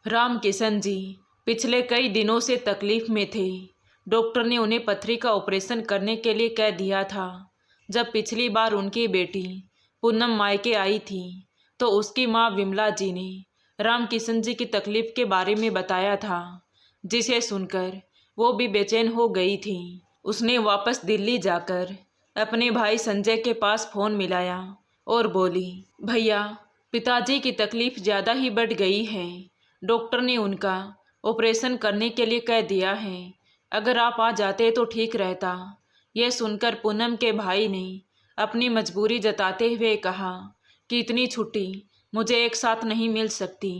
राम किशन जी पिछले कई दिनों से तकलीफ में थे। डॉक्टर ने उन्हें पथरी का ऑपरेशन करने के लिए कह दिया था। जब पिछली बार उनकी बेटी पूनम मायके आई थी तो उसकी माँ विमला जी ने राम किशन जी की तकलीफ के बारे में बताया था, जिसे सुनकर वो भी बेचैन हो गई थी। उसने वापस दिल्ली जाकर अपने भाई संजय के पास फ़ोन मिलाया और बोली, भैया पिताजी की तकलीफ़ ज़्यादा ही बढ़ गई है। डॉक्टर ने उनका ऑपरेशन करने के लिए कह दिया है। अगर आप आ जाते तो ठीक रहता। यह सुनकर पूनम के भाई ने अपनी मजबूरी जताते हुए कहा कि इतनी छुट्टी मुझे एक साथ नहीं मिल सकती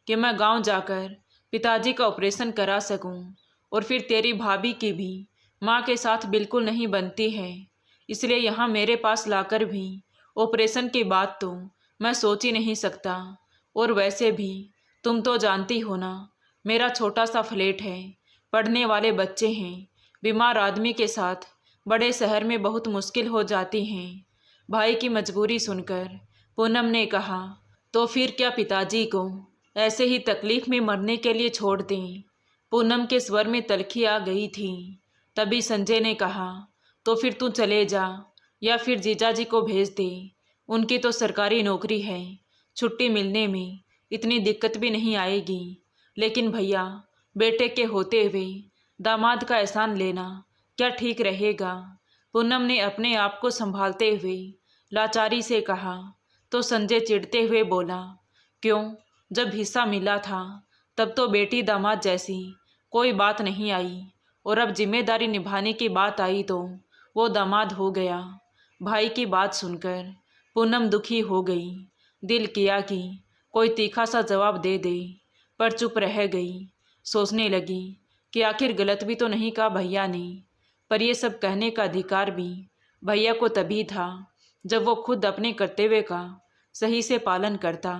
कि मैं गांव जाकर पिताजी का ऑपरेशन करा सकूं, और फिर तेरी भाभी की भी माँ के साथ बिल्कुल नहीं बनती है। इसलिए यहाँ मेरे पास लाकर भी ऑपरेशन की बात तो मैं सोच ही नहीं सकता। और वैसे भी तुम तो जानती हो ना, मेरा छोटा सा फ्लैट है, पढ़ने वाले बच्चे हैं, बीमार आदमी के साथ बड़े शहर में बहुत मुश्किल हो जाती हैं। भाई की मजबूरी सुनकर पूनम ने कहा, तो फिर क्या पिताजी को ऐसे ही तकलीफ में मरने के लिए छोड़ दें? पूनम के स्वर में तलखी आ गई थी। तभी संजय ने कहा, तो फिर तू चले जा या फिर जीजाजी को भेज दे। उनकी तो सरकारी नौकरी है, छुट्टी मिलने में इतनी दिक्कत भी नहीं आएगी। लेकिन भैया बेटे के होते हुए दामाद का एहसान लेना क्या ठीक रहेगा? पूनम ने अपने आप को संभालते हुए लाचारी से कहा। तो संजय चिढ़ते हुए बोला, क्यों? जब हिस्सा मिला था तब तो बेटी दामाद जैसी कोई बात नहीं आई, और अब जिम्मेदारी निभाने की बात आई तो वो दामाद हो गया। भाई की बात सुनकर पूनम दुखी हो गई। दिल किया कि कोई तीखा सा जवाब दे दे, पर चुप रह गई। सोचने लगी कि आखिर गलत भी तो नहीं कहा भैया ने, पर यह सब कहने का अधिकार भी भैया को तभी था जब वो खुद अपने कर्तव्य का सही से पालन करता।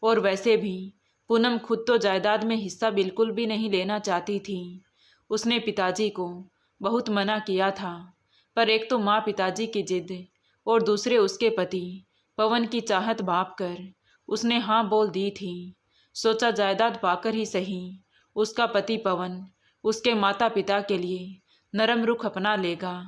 और वैसे भी पूनम खुद तो जायदाद में हिस्सा बिल्कुल भी नहीं लेना चाहती थी। उसने पिताजी को बहुत मना किया था, पर एक तो माँ पिताजी की जिद और दूसरे उसके पति पवन की चाहत भाप कर उसने हाँ बोल दी थी। सोचा जायदाद पाकर ही सही उसका पति पवन उसके माता पिता के लिए नरम रुख अपना लेगा,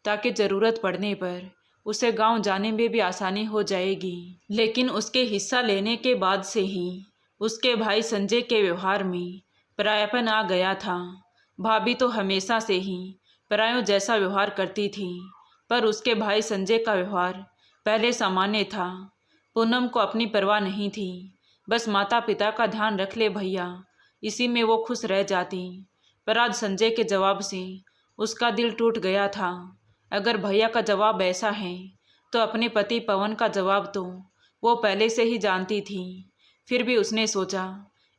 ताकि ज़रूरत पड़ने पर उसे गांव जाने में भी आसानी हो जाएगी। लेकिन उसके हिस्सा लेने के बाद से ही उसके भाई संजय के व्यवहार में परायापन आ गया था। भाभी तो हमेशा से ही परायों जैसा व्यवहार करती थी, पर उसके भाई संजय का व्यवहार पहले सामान्य था। पूनम को अपनी परवाह नहीं थी, बस माता पिता का ध्यान रख ले भैया, इसी में वो खुश रह जाती। पर आज संजय के जवाब से उसका दिल टूट गया था। अगर भैया का जवाब ऐसा है तो अपने पति पवन का जवाब तो वो पहले से ही जानती थी। फिर भी उसने सोचा,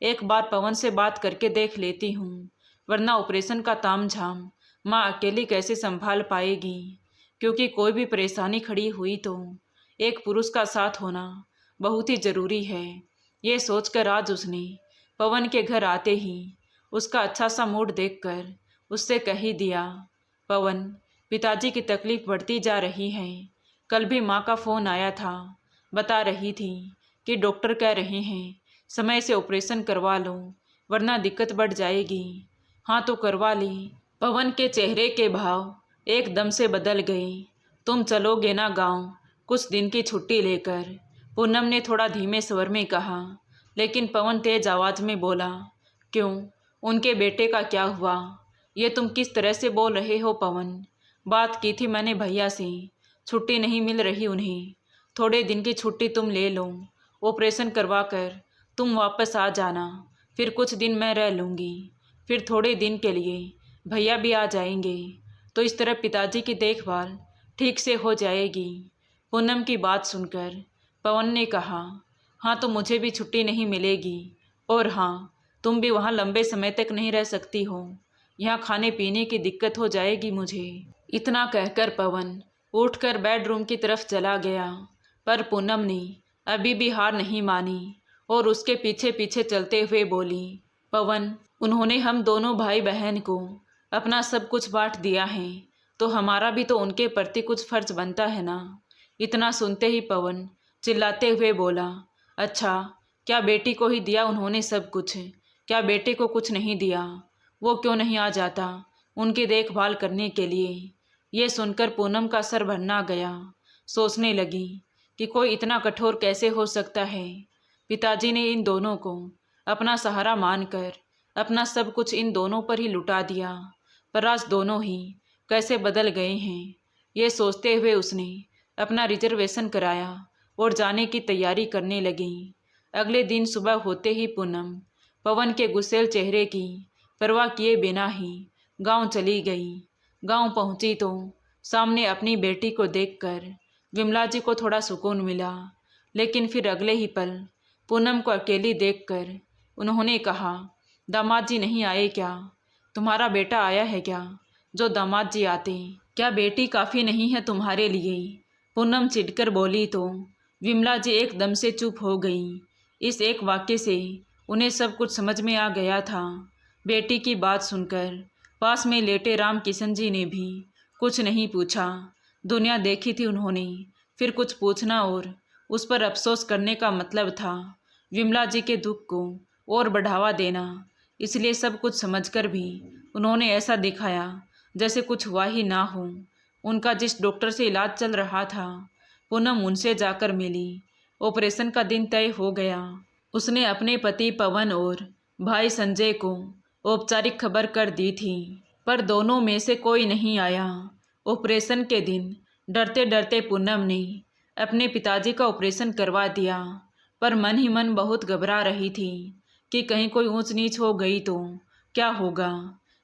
एक बार पवन से बात करके देख लेती हूँ, वरना ऑपरेशन का तामझाम माँ अकेली कैसे संभाल पाएगी? क्योंकि कोई भी परेशानी खड़ी हुई तो एक पुरुष का साथ होना बहुत ही ज़रूरी है। ये सोचकर आज उसने पवन के घर आते ही उसका अच्छा सा मूड देखकर उससे कह ही दिया, पवन पिताजी की तकलीफ़ बढ़ती जा रही है। कल भी माँ का फ़ोन आया था, बता रही थी कि डॉक्टर कह रहे हैं समय से ऑपरेशन करवा लो, वरना दिक्कत बढ़ जाएगी। हाँ तो करवा ली। पवन के चेहरे के भाव एकदम से बदल गए। तुम चलोगे ना गांव कुछ दिन की छुट्टी लेकर? पूनम ने थोड़ा धीमे स्वर में कहा। लेकिन पवन तेज आवाज़ में बोला, क्यों? उनके बेटे का क्या हुआ? ये तुम किस तरह से बोल रहे हो पवन? बात की थी मैंने भैया से, छुट्टी नहीं मिल रही उन्हें। थोड़े दिन की छुट्टी तुम ले लो, ऑपरेशन करवा कर तुम वापस आ जाना, फिर कुछ दिन मैं रह लूँगी, फिर थोड़े दिन के लिए भैया भी आ जाएंगे, तो इस तरह पिताजी की देखभाल ठीक से हो जाएगी। पूनम की बात सुनकर पवन ने कहा, हाँ तो मुझे भी छुट्टी नहीं मिलेगी, और हाँ तुम भी वहाँ लंबे समय तक नहीं रह सकती हो, यहाँ खाने पीने की दिक्कत हो जाएगी मुझे। इतना कहकर पवन उठकर बेडरूम की तरफ चला गया, पर पूनम ने अभी भी हार नहीं मानी और उसके पीछे पीछे चलते हुए बोली, पवन उन्होंने हम दोनों भाई बहन को अपना सब कुछ बांट दिया है, तो हमारा भी तो उनके प्रति कुछ फर्ज बनता है ना। इतना सुनते ही पवन चिल्लाते हुए बोला, अच्छा क्या बेटी को ही दिया उन्होंने सब कुछ? क्या बेटे को कुछ नहीं दिया? वो क्यों नहीं आ जाता उनकी देखभाल करने के लिए? ये सुनकर पूनम का सर भन्ना गया। सोचने लगी कि कोई इतना कठोर कैसे हो सकता है। पिताजी ने इन दोनों को अपना सहारा मानकर अपना सब कुछ इन दोनों पर ही लुटा दिया, पर आज दोनों ही कैसे बदल गए हैं। ये सोचते हुए उसने अपना रिजर्वेशन कराया और जाने की तैयारी करने लगी। अगले दिन सुबह होते ही पूनम पवन के गुस्सेल चेहरे की परवाह किए बिना ही गांव चली गई। गांव पहुंची तो सामने अपनी बेटी को देखकर विमला जी को थोड़ा सुकून मिला, लेकिन फिर अगले ही पल पूनम को अकेली देखकर उन्होंने कहा, दामाद जी नहीं आए क्या? तुम्हारा बेटा आया है क्या? जो दामाद जी आते, क्या बेटी काफ़ी नहीं है तुम्हारे लिए? पूनम चिढ़कर बोली तो विमला जी एकदम से चुप हो गई। इस एक वाक्य से उन्हें सब कुछ समझ में आ गया था। बेटी की बात सुनकर पास में लेटे राम किशन जी ने भी कुछ नहीं पूछा। दुनिया देखी थी उन्होंने, फिर कुछ पूछना और उस पर अफसोस करने का मतलब था विमला जी के दुख को और बढ़ावा देना। इसलिए सब कुछ समझकर भी उन्होंने ऐसा दिखाया जैसे कुछ हुआ ही ना हो। उनका जिस डॉक्टर से इलाज चल रहा था, पूनम उनसे जाकर मिली। ऑपरेशन का दिन तय हो गया। उसने अपने पति पवन और भाई संजय को औपचारिक खबर कर दी थी, पर दोनों में से कोई नहीं आया। ऑपरेशन के दिन डरते डरते पूनम ने अपने पिताजी का ऑपरेशन करवा दिया, पर मन ही मन बहुत घबरा रही थी कि कहीं कोई ऊंच नीच हो गई तो क्या होगा।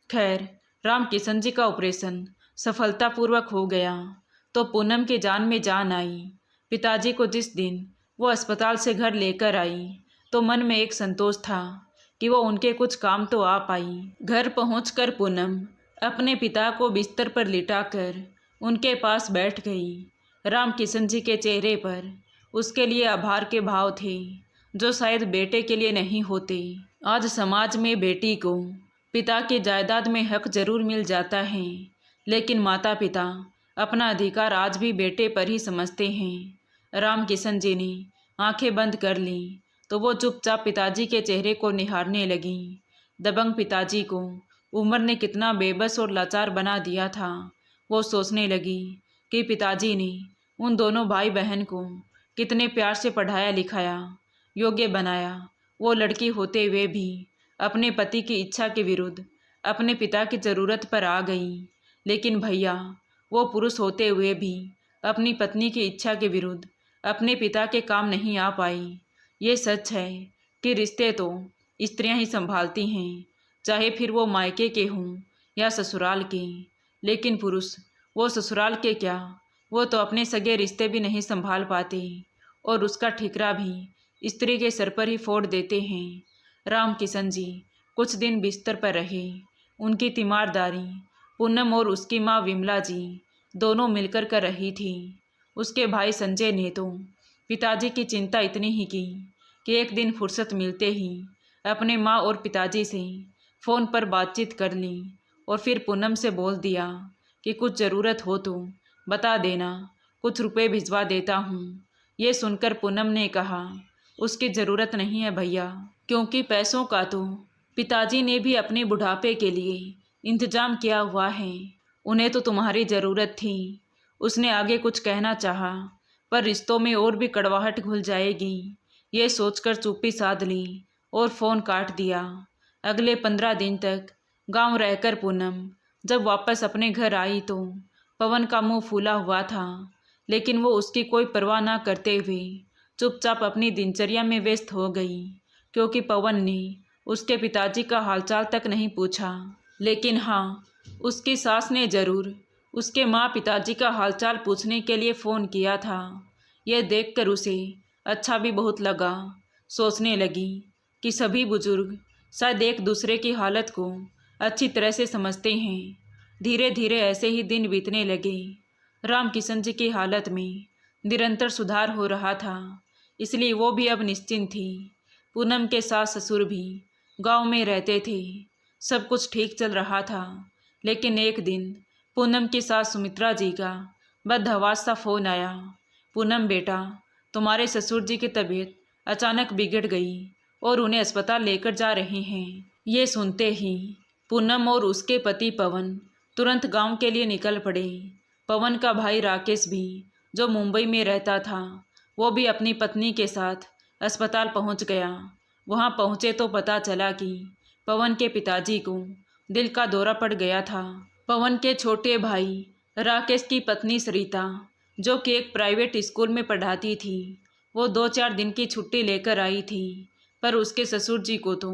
खैर, राम किशन जी का ऑपरेशन सफलतापूर्वक हो गया तो पूनम की जान में जान आई। पिताजी को जिस दिन वो अस्पताल से घर लेकर आई तो मन में एक संतोष था कि वो उनके कुछ काम तो आ पाई। घर पहुंचकर पूनम अपने पिता को बिस्तर पर लिटाकर उनके पास बैठ गई। राम किशन जी के चेहरे पर उसके लिए आभार के भाव थे, जो शायद बेटे के लिए नहीं होते। आज समाज में बेटी को पिता की जायदाद में हक जरूर मिल जाता है, लेकिन माता पिता अपना अधिकार आज भी बेटे पर ही समझते हैं। राम किशन जी ने आंखें बंद कर ली तो वो चुपचाप पिताजी के चेहरे को निहारने लगी। दबंग पिताजी को उम्र ने कितना बेबस और लाचार बना दिया था। वो सोचने लगी कि पिताजी ने उन दोनों भाई बहन को कितने प्यार से पढ़ाया लिखाया, योग्य बनाया। वो लड़की होते हुए भी अपने पति की इच्छा के विरुद्ध अपने पिता की ज़रूरत पर आ गई। लेकिन भैया, वो पुरुष होते हुए भी अपनी पत्नी की इच्छा के विरुद्ध अपने पिता के काम नहीं आ पाई। ये सच है कि रिश्ते तो स्त्रियां ही संभालती हैं, चाहे फिर वो मायके के हों या ससुराल के। लेकिन पुरुष, वो ससुराल के क्या, वो तो अपने सगे रिश्ते भी नहीं संभाल पाते और उसका ठिकरा भी स्त्री के सर पर ही फोड़ देते हैं। राम किशन जी कुछ दिन बिस्तर पर रहे। उनकी तीमारदारी पूनम और उसकी माँ विमला जी दोनों मिलकर कर रही थी। उसके भाई संजय ने तो पिताजी की चिंता इतनी ही की कि एक दिन फुर्सत मिलते ही अपने माँ और पिताजी से फ़ोन पर बातचीत कर ली और फिर पूनम से बोल दिया कि कुछ ज़रूरत हो तो बता देना, कुछ रुपए भिजवा देता हूँ। ये सुनकर पूनम ने कहा, उसकी ज़रूरत नहीं है भैया, क्योंकि पैसों का तो पिताजी ने भी अपने बुढ़ापे के लिए इंतजाम किया हुआ है। उन्हें तो तुम्हारी ज़रूरत थी। उसने आगे कुछ कहना चाहा, पर रिश्तों में और भी कड़वाहट घुल जाएगी, ये सोचकर चुप्पी साध ली और फ़ोन काट दिया। अगले 15 दिन तक गांव रहकर पूनम जब वापस अपने घर आई तो पवन का मुंह फूला हुआ था, लेकिन वो उसकी कोई परवाह ना करते हुए चुपचाप अपनी दिनचर्या में व्यस्त हो गई, क्योंकि पवन ने उसके पिताजी का हालचाल तक नहीं पूछा। लेकिन हाँ, उसकी सास ने ज़रूर उसके माँ पिताजी का हालचाल पूछने के लिए फ़ोन किया था। यह देखकर उसे अच्छा भी बहुत लगा। सोचने लगी कि सभी बुजुर्ग शायद एक दूसरे की हालत को अच्छी तरह से समझते हैं। धीरे धीरे ऐसे ही दिन बीतने लगे। राम किशन जी की हालत में निरंतर सुधार हो रहा था, इसलिए वो भी अब निश्चिंत थी। पूनम के सास ससुर भी गांव में रहते थे। सब कुछ ठीक चल रहा था, लेकिन एक दिन पूनम की सास सुमित्रा जी का बदहवास सा फ़ोन आया। पूनम बेटा, तुम्हारे ससुर जी की तबीयत अचानक बिगड़ गई और उन्हें अस्पताल लेकर जा रहे हैं। ये सुनते ही पूनम और उसके पति पवन तुरंत गांव के लिए निकल पड़े। पवन का भाई राकेश भी, जो मुंबई में रहता था, वो भी अपनी पत्नी के साथ अस्पताल पहुंच गया। वहां पहुंचे तो पता चला कि पवन के पिताजी को दिल का दौरा पड़ गया था। पवन के छोटे भाई राकेश की पत्नी सरिता, जो कि एक प्राइवेट स्कूल में पढ़ाती थी, वो 2-4 दिन की छुट्टी लेकर आई थी, पर उसके ससुर जी को तो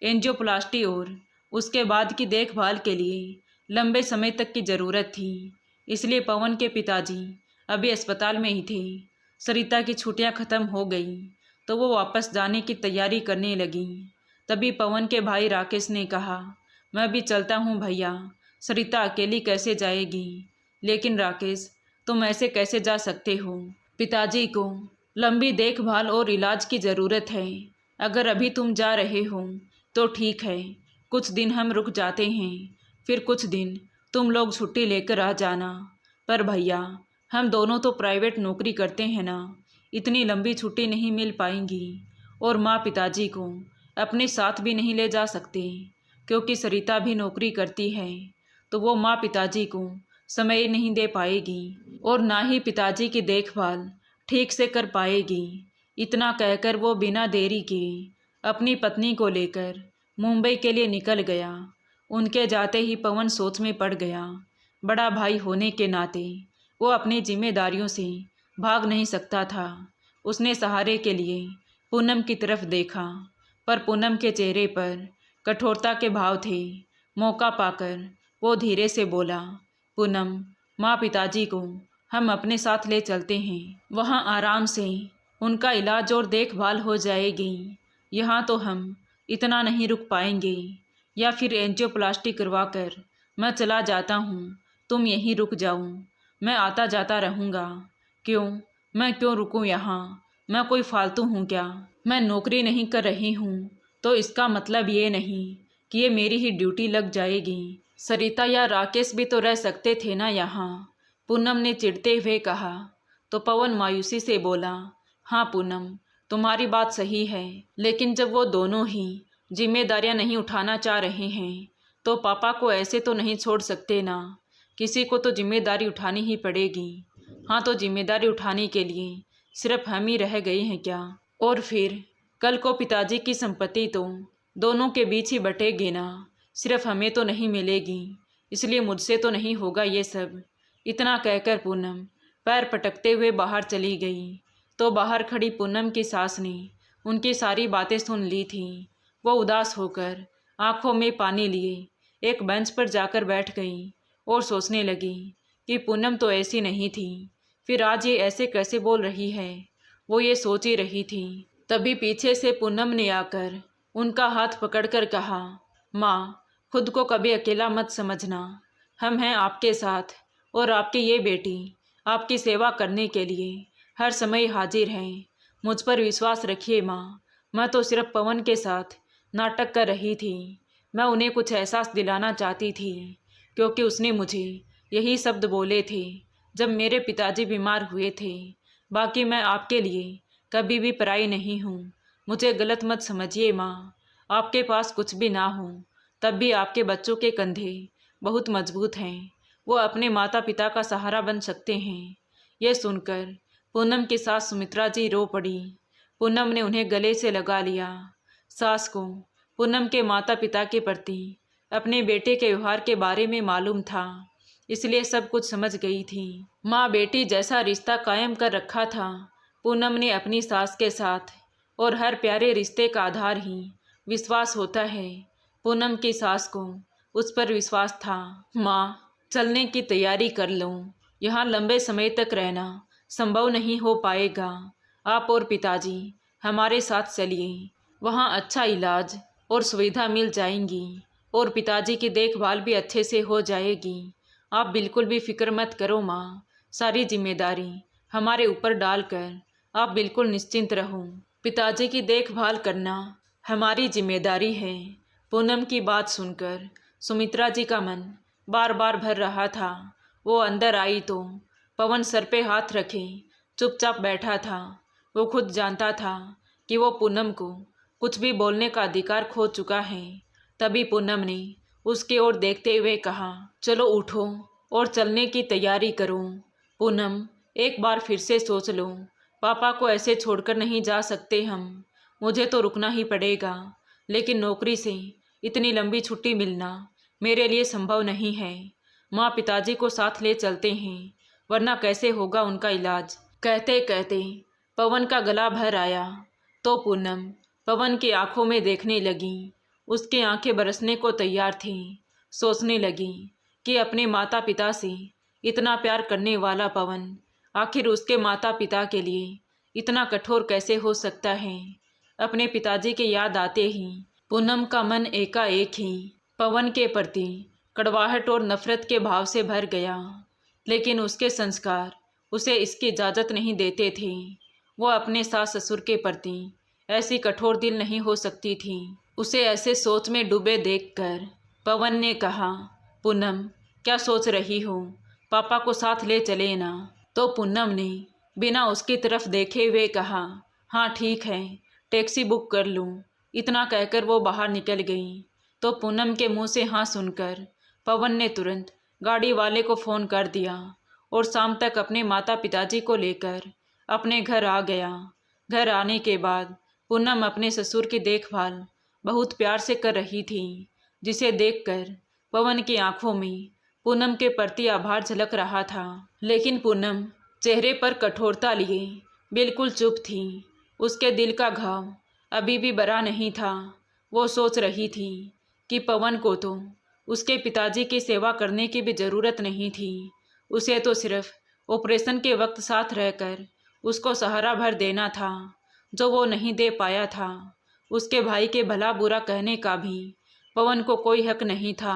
एंजियोप्लास्टी और उसके बाद की देखभाल के लिए लंबे समय तक की ज़रूरत थी। इसलिए पवन के पिताजी अभी अस्पताल में ही थे। सरिता की छुट्टियां ख़त्म हो गई तो वो वापस जाने की तैयारी करने लगी। तभी पवन के भाई राकेश ने कहा, मैं भी चलता हूँ भैया, सरिता अकेली कैसे जाएगी। लेकिन राकेश, तुम ऐसे कैसे जा सकते हो? पिताजी को लंबी देखभाल और इलाज की ज़रूरत है। अगर अभी तुम जा रहे हो तो ठीक है, कुछ दिन हम रुक जाते हैं, फिर कुछ दिन तुम लोग छुट्टी लेकर आ जाना। पर भैया, हम दोनों तो प्राइवेट नौकरी करते हैं ना, इतनी लंबी छुट्टी नहीं मिल पाएंगी। और माँ पिताजी को अपने साथ भी नहीं ले जा सकते, क्योंकि सरिता भी नौकरी करती है, तो वो माँ पिताजी को समय नहीं दे पाएगी और ना ही पिताजी की देखभाल ठीक से कर पाएगी। इतना कहकर वो बिना देरी के अपनी पत्नी को लेकर मुंबई के लिए निकल गया। उनके जाते ही पवन सोच में पड़ गया। बड़ा भाई होने के नाते वो अपनी जिम्मेदारियों से भाग नहीं सकता था। उसने सहारे के लिए पूनम की तरफ देखा, पर पूनम के चेहरे पर कठोरता के भाव थे। मौका पाकर वो धीरे से बोला, पूनम, माँ पिताजी को हम अपने साथ ले चलते हैं, वहाँ आराम से उनका इलाज और देखभाल हो जाएगी। यहाँ तो हम इतना नहीं रुक पाएंगे, या फिर एंजियोप्लास्टी करवा कर मैं चला जाता हूँ, तुम यहीं रुक जाओ, मैं आता जाता रहूँगा। क्यों, मैं क्यों रुकूँ यहाँ? मैं कोई फालतू हूँ क्या? मैं नौकरी नहीं कर रही हूँ तो इसका मतलब ये नहीं कि ये मेरी ही ड्यूटी लग जाएगी। सरिता या राकेश भी तो रह सकते थे ना यहाँ, पूनम ने चिढ़ते हुए कहा। तो पवन मायूसी से बोला, हाँ पूनम, तुम्हारी बात सही है, लेकिन जब वो दोनों ही जिम्मेदारियां नहीं उठाना चाह रहे हैं तो पापा को ऐसे तो नहीं छोड़ सकते ना। किसी को तो जिम्मेदारी उठानी ही पड़ेगी। हाँ, तो जिम्मेदारी उठाने के लिए सिर्फ हम ही रह गए हैं क्या? और फिर कल को पिताजी की संपत्ति तो दोनों के बीच ही बटेगी ना, सिर्फ हमें तो नहीं मिलेगी, इसलिए मुझसे तो नहीं होगा ये सब। इतना कहकर पूनम पैर पटकते हुए बाहर चली गई। तो बाहर खड़ी पूनम की सास ने उनकी सारी बातें सुन ली थी। वो उदास होकर आंखों में पानी लिए एक बेंच पर जाकर बैठ गई और सोचने लगी कि पूनम तो ऐसी नहीं थी, फिर आज ये ऐसे कैसे बोल रही है। वो ये सोच ही रही थी, तभी पीछे से पूनम ने आकर उनका हाथ पकड़कर कहा, माँ, खुद को कभी अकेला मत समझना, हम हैं आपके साथ, और आपकी ये बेटी आपकी सेवा करने के लिए हर समय हाजिर हैं। मुझ पर विश्वास रखिए माँ, मैं तो सिर्फ पवन के साथ नाटक कर रही थी। मैं उन्हें कुछ एहसास दिलाना चाहती थी, क्योंकि उसने मुझे यही शब्द बोले थे जब मेरे पिताजी बीमार हुए थे। बाकी मैं आपके लिए कभी भी पराई नहीं हूँ, मुझे गलत मत समझिए माँ। आपके पास कुछ भी ना हो तब भी आपके बच्चों के कंधे बहुत मजबूत हैं, वो अपने माता पिता का सहारा बन सकते हैं। यह सुनकर पूनम की सास सुमित्रा जी रो पड़ी। पूनम ने उन्हें गले से लगा लिया। सास को पूनम के माता पिता के प्रति अपने बेटे के व्यवहार के बारे में मालूम था, इसलिए सब कुछ समझ गई थी। माँ बेटी जैसा रिश्ता कायम कर रखा था पूनम ने अपनी सास के साथ, और हर प्यारे रिश्ते का आधार ही विश्वास होता है। पूनम की सास को उस पर विश्वास था। माँ, चलने की तैयारी कर लूँ, यहाँ लंबे समय तक रहना संभव नहीं हो पाएगा। आप और पिताजी हमारे साथ चलिए, वहाँ अच्छा इलाज और सुविधा मिल जाएंगी, और पिताजी की देखभाल भी अच्छे से हो जाएगी। आप बिल्कुल भी फिक्र मत करो माँ, सारी जिम्मेदारी हमारे ऊपर डालकर आप बिल्कुल निश्चिंत रहो। पिताजी की देखभाल करना हमारी जिम्मेदारी है। पूनम की बात सुनकर सुमित्रा जी का मन बार बार भर रहा था। वो अंदर आई तो पवन सर पे हाथ रखे चुपचाप बैठा था। वो खुद जानता था कि वो पूनम को कुछ भी बोलने का अधिकार खो चुका है। तभी पूनम ने उसकी ओर देखते हुए कहा, चलो उठो और चलने की तैयारी करो। पूनम, एक बार फिर से सोच लो, पापा को ऐसे छोड़कर नहीं जा सकते हम। मुझे तो रुकना ही पड़ेगा, लेकिन नौकरी से इतनी लंबी छुट्टी मिलना मेरे लिए संभव नहीं है। माँ पिताजी को साथ ले चलते हैं, वरना कैसे होगा उनका इलाज। कहते कहते पवन का गला भर आया तो पूनम पवन की आंखों में देखने लगी। उसकी आंखें बरसने को तैयार थीं। सोचने लगी कि अपने माता पिता से इतना प्यार करने वाला पवन आखिर उसके माता पिता के लिए इतना कठोर कैसे हो सकता है। अपने पिताजी की याद आते ही पूनम का मन एकाएक ही पवन के प्रति कड़वाहट और नफरत के भाव से भर गया। लेकिन उसके संस्कार उसे इसकी इजाज़त नहीं देते थे। वो अपने सास ससुर के प्रति ऐसी कठोर दिल नहीं हो सकती थी। उसे ऐसे सोच में डूबे देखकर पवन ने कहा, पूनम, क्या सोच रही हो? पापा को साथ ले चले ना। तो पूनम ने बिना उसकी तरफ देखे हुए कहा, हाँ ठीक है, टैक्सी बुक कर लूँ। इतना कहकर वो बाहर निकल गई। तो पूनम के मुंह से हाँ सुनकर पवन ने तुरंत गाड़ी वाले को फ़ोन कर दिया और शाम तक अपने माता पिताजी को लेकर अपने घर आ गया। घर आने के बाद पूनम अपने ससुर की देखभाल बहुत प्यार से कर रही थी, जिसे देखकर पवन की आंखों में पूनम के प्रति आभार झलक रहा था। लेकिन पूनम चेहरे पर कठोरता लिए बिल्कुल चुप थी। उसके दिल का घाव अभी भी भरा नहीं था। वो सोच रही थी कि पवन को तो उसके पिताजी की सेवा करने की भी ज़रूरत नहीं थी। उसे तो सिर्फ ऑपरेशन के वक्त साथ रहकर उसको सहारा भर देना था, जो वो नहीं दे पाया था। उसके भाई के भला बुरा कहने का भी पवन को कोई हक नहीं था,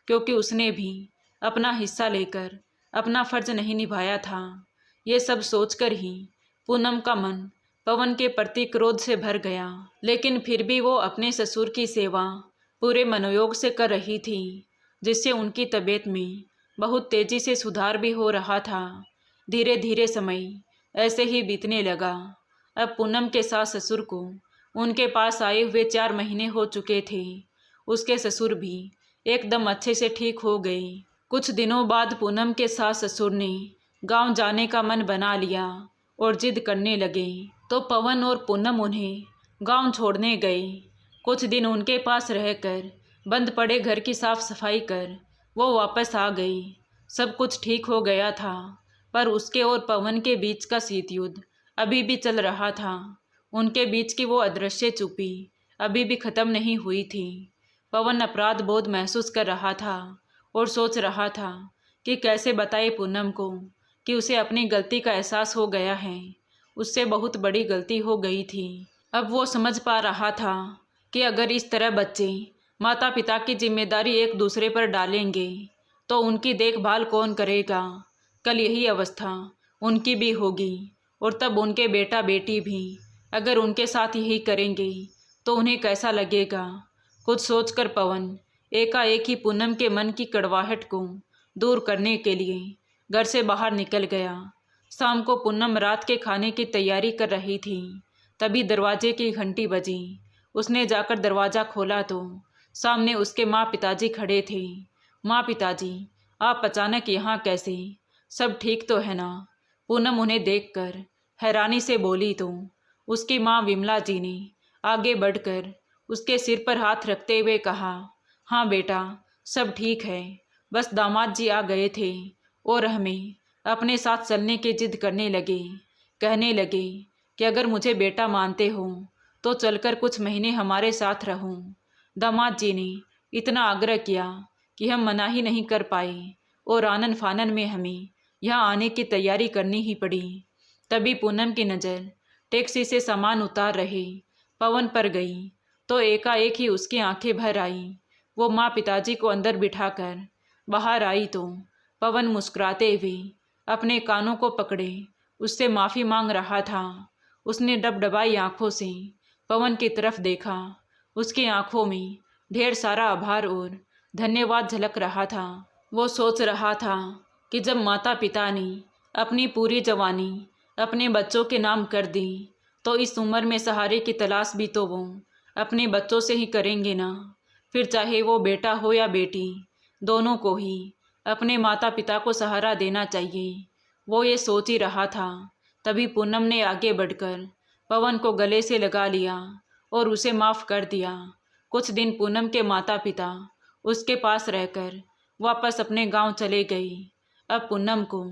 क्योंकि उसने भी अपना हिस्सा लेकर अपना फर्ज नहीं निभाया था। ये सब सोचकर ही पूनम का मन पवन के प्रति क्रोध से भर गया। लेकिन फिर भी वो अपने ससुर की सेवा पूरे मनोयोग से कर रही थी, जिससे उनकी तबीयत में बहुत तेज़ी से सुधार भी हो रहा था। धीरे धीरे समय ऐसे ही बीतने लगा। अब पूनम के सास ससुर को उनके पास आए हुए 4 महीने हो चुके थे। उसके ससुर भी एकदम अच्छे से ठीक हो गए। कुछ दिनों बाद पूनम के सास ससुर ने गांव जाने का मन बना लिया और जिद करने लगे। तो पवन और पूनम उन्हें गांव छोड़ने गए। कुछ दिन उनके पास रहकर बंद पड़े घर की साफ सफाई कर वो वापस आ गई। सब कुछ ठीक हो गया था, पर उसके और पवन के बीच का शीत युद्ध अभी भी चल रहा था। उनके बीच की वो अदृश्य चुप्पी अभी भी खत्म नहीं हुई थी। पवन अपराध बोध महसूस कर रहा था और सोच रहा था कि कैसे बताए पूनम को कि उसे अपनी गलती का एहसास हो गया है। उससे बहुत बड़ी गलती हो गई थी। अब वो समझ पा रहा था कि अगर इस तरह बच्चे माता पिता की जिम्मेदारी एक दूसरे पर डालेंगे तो उनकी देखभाल कौन करेगा। कल यही अवस्था उनकी भी होगी, और तब उनके बेटा बेटी भी अगर उनके साथ यही करेंगे तो उन्हें कैसा लगेगा। कुछ सोचकर पवन एकाएक ही पूनम के मन की कड़वाहट को दूर करने के लिए घर से बाहर निकल गया। शाम को पूनम रात के खाने की तैयारी कर रही थी। तभी दरवाजे की घंटी बजी। उसने जाकर दरवाज़ा खोला तो सामने उसके माँ पिताजी खड़े थे। माँ पिताजी, आप अचानक यहाँ कैसे? सब ठीक तो है ना? पूनम उन्हें देखकर हैरानी से बोली तो उसकी माँ विमला जी ने आगे बढ़कर उसके सिर पर हाथ रखते हुए कहा, हाँ बेटा, सब ठीक है। बस दामाद जी आ गए थे और हमें अपने साथ चलने की जिद करने लगे। कहने लगे कि अगर मुझे बेटा मानते हो तो चलकर कुछ महीने हमारे साथ रहो। दामाद जी ने इतना आग्रह किया कि हम मना ही नहीं कर पाए और आनन फानन में हमें यहाँ आने की तैयारी करनी ही पड़ी। तभी पूनम की नज़र टैक्सी से सामान उतार रहे पवन पर गई तो एकाएक ही उसकी आंखें भर आईं। वो माँ पिताजी को अंदर बिठाकर बाहर आई तो पवन मुस्कुराते हुए अपने कानों को पकड़े उससे माफ़ी मांग रहा था। उसने डबडबाई आंखों से पवन की तरफ देखा। उसकी आंखों में ढेर सारा आभार और धन्यवाद झलक रहा था। वो सोच रहा था कि जब माता पिता ने अपनी पूरी जवानी अपने बच्चों के नाम कर दी तो इस उम्र में सहारे की तलाश भी तो वो अपने बच्चों से ही करेंगे ना, फिर चाहे वो बेटा हो या बेटी, दोनों को ही अपने माता पिता को सहारा देना चाहिए। वो ये सोच ही रहा था, तभी पूनम ने आगे बढ़कर पवन को गले से लगा लिया और उसे माफ़ कर दिया। कुछ दिन पूनम के माता पिता उसके पास रहकर वापस अपने गांव चले गए। अब पूनम को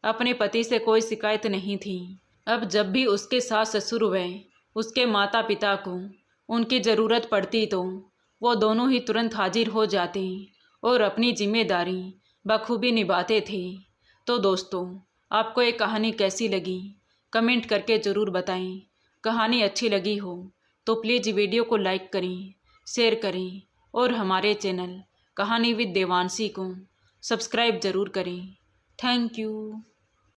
अपने पति से कोई शिकायत नहीं थी। अब जब भी उसके सास ससुर व उसके माता पिता को उनकी ज़रूरत पड़ती तो वो दोनों ही तुरंत हाजिर हो जाते और अपनी जिम्मेदारी बखूबी निभाते थे। तो दोस्तों, आपको ये कहानी कैसी लगी कमेंट करके ज़रूर बताएं। कहानी अच्छी लगी हो तो प्लीज़ वीडियो को लाइक करें, शेयर करें और हमारे चैनल कहानी विद देवांशी को सब्सक्राइब ज़रूर करें। Thank you.